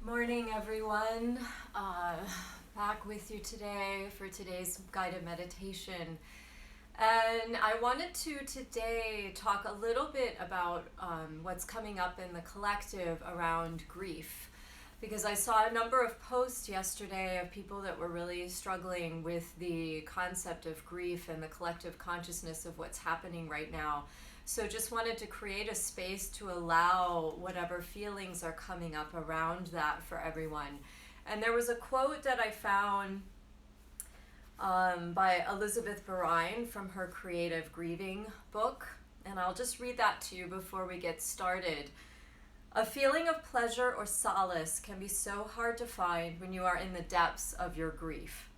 Morning, everyone. Back with you today for today's guided meditation. And I wanted to today talk a little bit about what's coming up in the collective around grief. Because I saw a number of posts yesterday of people that were really struggling with the concept of grief and the collective consciousness of what's happening right now. So just wanted to create a space to allow whatever feelings are coming up around that for everyone. And there was a quote that I found by Elizabeth Berrien from her Creative Grieving book. And I'll just read that to you before we get started. A feeling of pleasure or solace can be so hard to find when you are in the depths of your grief.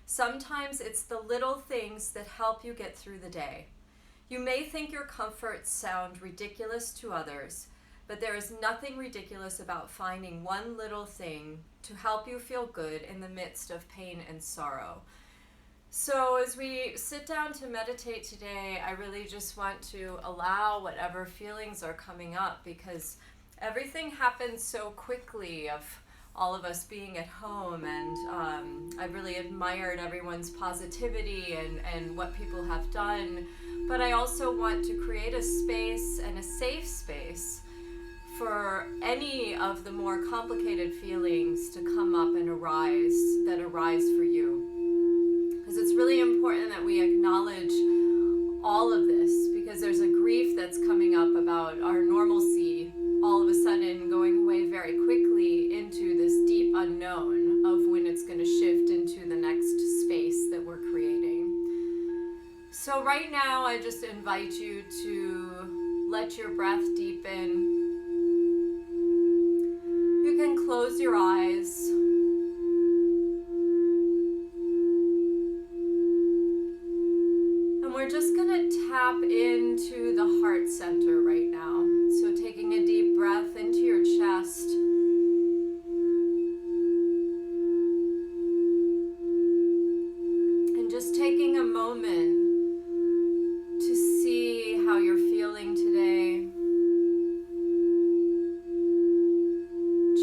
Sometimes it's the little things that help you get through the day. You may think your comforts sound ridiculous to others, but there is nothing ridiculous about finding one little thing to help you feel good in the midst of pain and sorrow. So as we sit down to meditate today, I really just want to allow whatever feelings are coming up, because everything happens so quickly of all of us being at home, and I've really admired everyone's positivity and what people have done. But I also want to create a space and a safe space for any of the more complicated feelings to come up and arise for you. Because it's really important that we acknowledge all of this, because there's a grief that's coming up about our normalcy all of a sudden going away very quickly into this deep unknown of when it's going to shift into the next space that we're creating. So right now, I just invite you to let your breath deepen. You can close your eyes. And we're just going to tap into the heart center right now. So taking a deep breath into your chest. And just taking a moment to see how you're feeling today.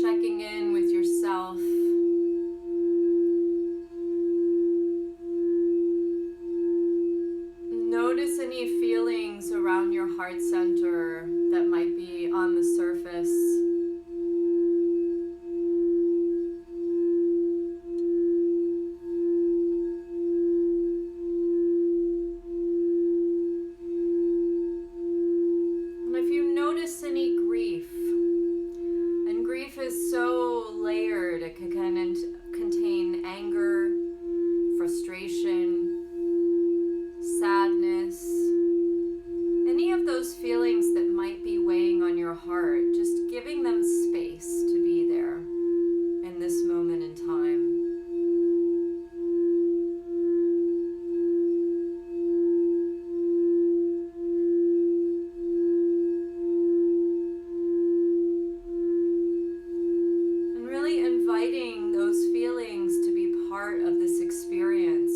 Checking in with yourself. Notice any feelings around your heart center that might be on the surface. Any grief, and grief is so layered. It can contain anger, frustration, sadness, any of those feelings that might be weighing on your heart, just giving them space to be there in this moment in time. Inviting those feelings to be part of this experience.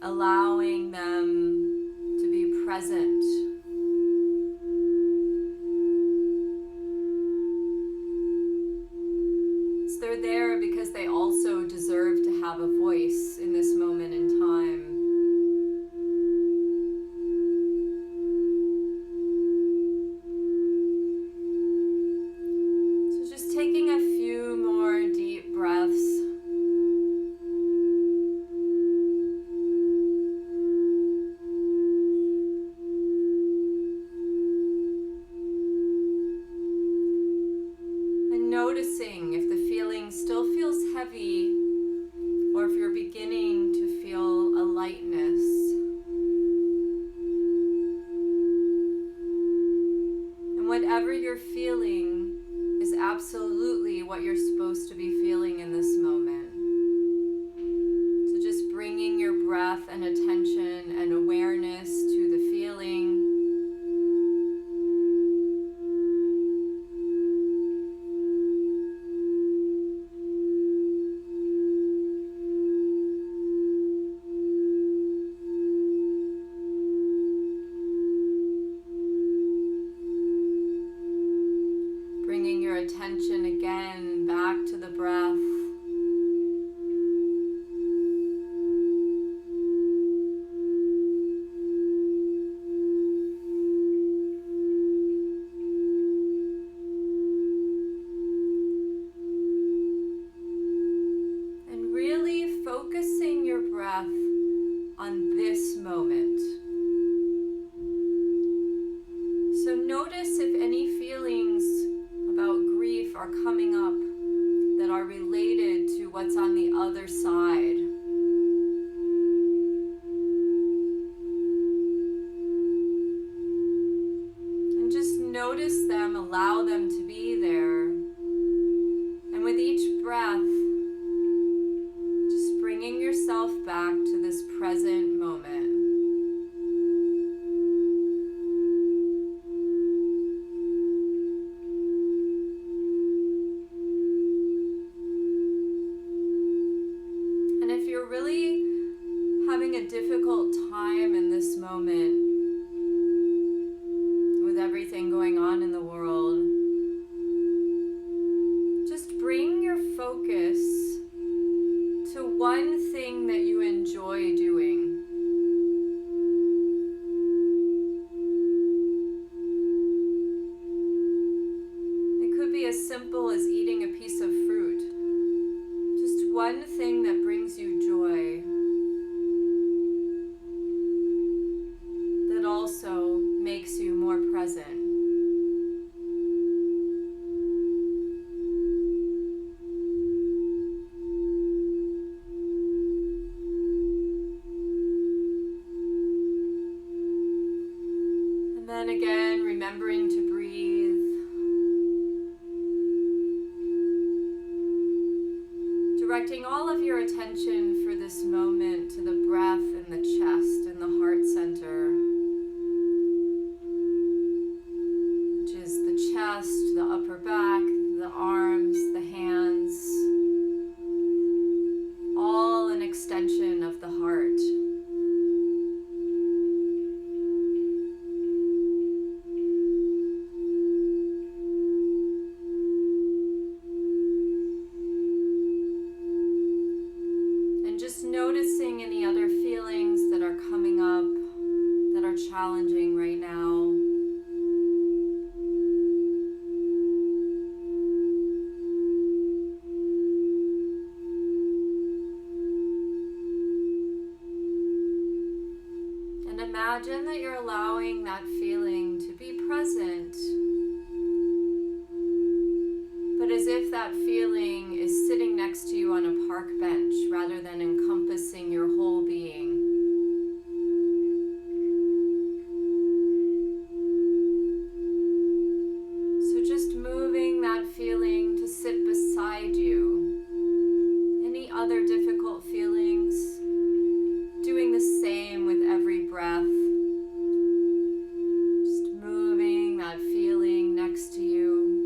Allowing them to be present. So they're there because they also deserve to have a voice in this moment in time. Taking a few more deep breaths. And noticing if the feeling still feels heavy, or if you're beginning to feel a lightness. And whatever you're feeling is absolutely what you're supposed to be feeling in this moment. So just bringing your breath and attention and awareness to the feeling. bringing your attention again back to the breath. And really focusing your breath on this moment. So notice if any feelings about grief are coming up that are related to what's on the other side. And just notice them, allow them to be there. And with each breath, just bringing yourself back to this present moment. Really having a difficult time in this moment with everything going on in the world, just bring your focus to one thing that you enjoy doing. It could be as simple as eating a piece of fruit. Just one thing that brings you joy, that also makes you more present. And then again, remembering to breathe. Directing all of your attention for this moment to the breath in the chest and the heart center, which is the chest, the upper back, the arms, the hands, all an extension of the heart. Noticing any other feelings that are coming up that are challenging right now. And imagine that you're allowing that feeling to be present, but as if that feeling is sitting next to you on a park bench rather than encompassing your whole being. So just moving that feeling to sit beside you. Any other difficult feelings, doing the same with every breath. Just moving that feeling next to you.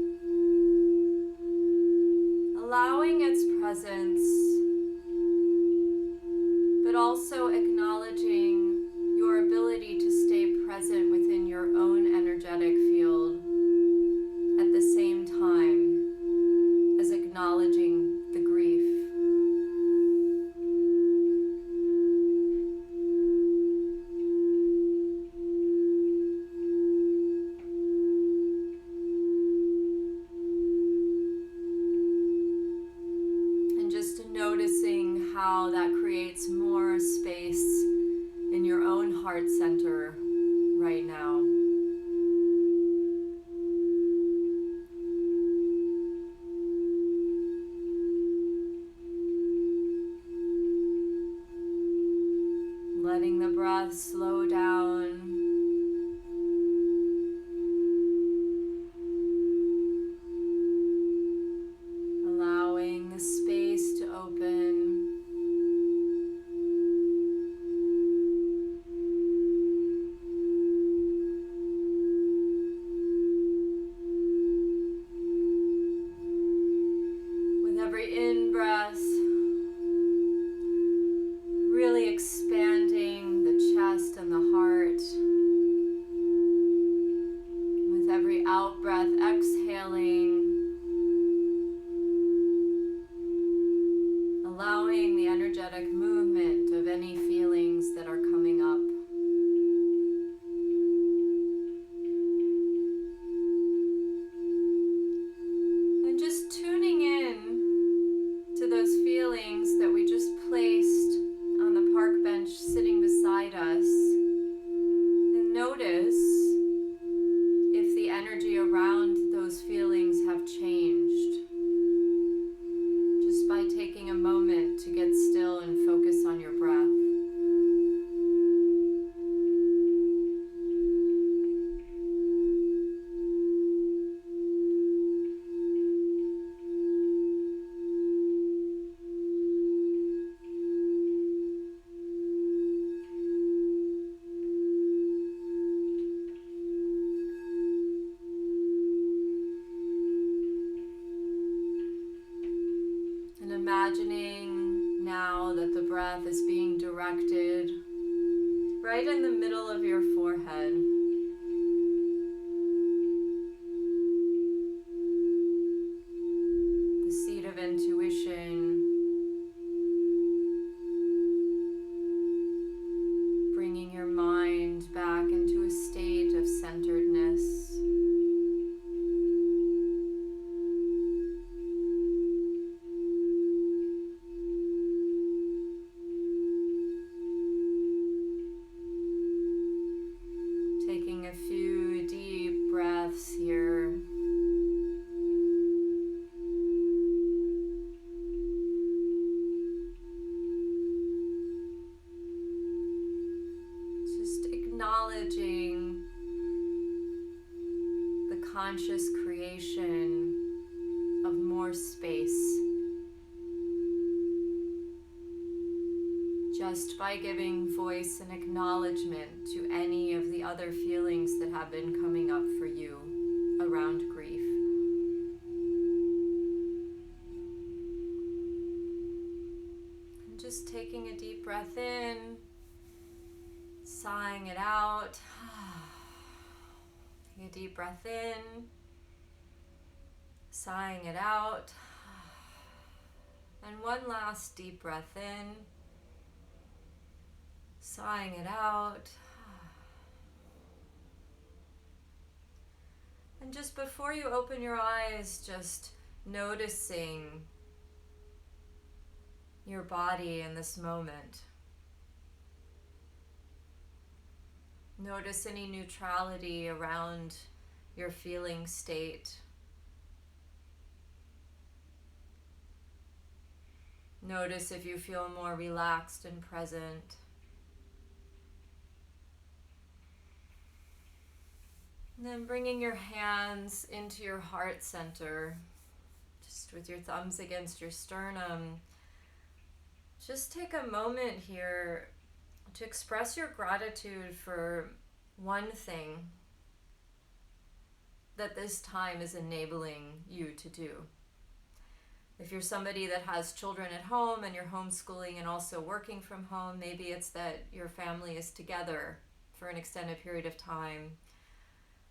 Allowing its presence, but also acknowledging your ability to stay present within your own energetic field at the same time as acknowledging the grief. Noticing how that creates more space in your own heart center right now. Letting the breath slow down. Allowing the space to open. With every in-breath, really expanding the chest and the heart. With every out-breath, exhaling. any feelings that are coming up. And just tuning in to those feelings that we just placed on the park bench sitting beside us. And notice if the energy around those feelings have changed. Just by taking a moment to get still and focus on your breath. Imagining now that the breath is being directed right in the middle of your forehead. The seat of intuition. Bringing your mind back into a state of centeredness. Taking a few deep breaths here. Just acknowledging the conscious creation of more space. Just by giving voice and acknowledgement to any of the other feelings that have been coming up for you around grief. And just taking a deep breath in, sighing it out. Take a deep breath in, sighing it out. And one last deep breath in. Sighing it out. And just before you open your eyes, just noticing your body in this moment. Notice any neutrality around your feeling state. Notice if you feel more relaxed and present. And then bringing your hands into your heart center, just with your thumbs against your sternum. Just take a moment here to express your gratitude for one thing that this time is enabling you to do. If you're somebody that has children at home and you're homeschooling and also working from home, maybe it's that your family is together for an extended period of time.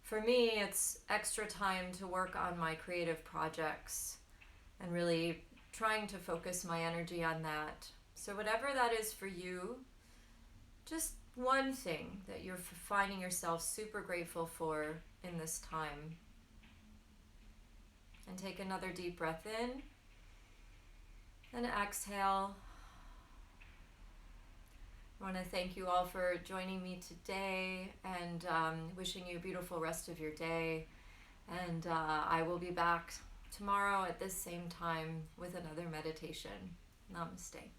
For me, it's extra time to work on my creative projects and really trying to focus my energy on that. So whatever that is for you, just one thing that you're finding yourself super grateful for in this time. And take another deep breath in and exhale. I want to thank you all for joining me today and wishing you a beautiful rest of your day. And I will be back tomorrow at this same time with another meditation. Namaste.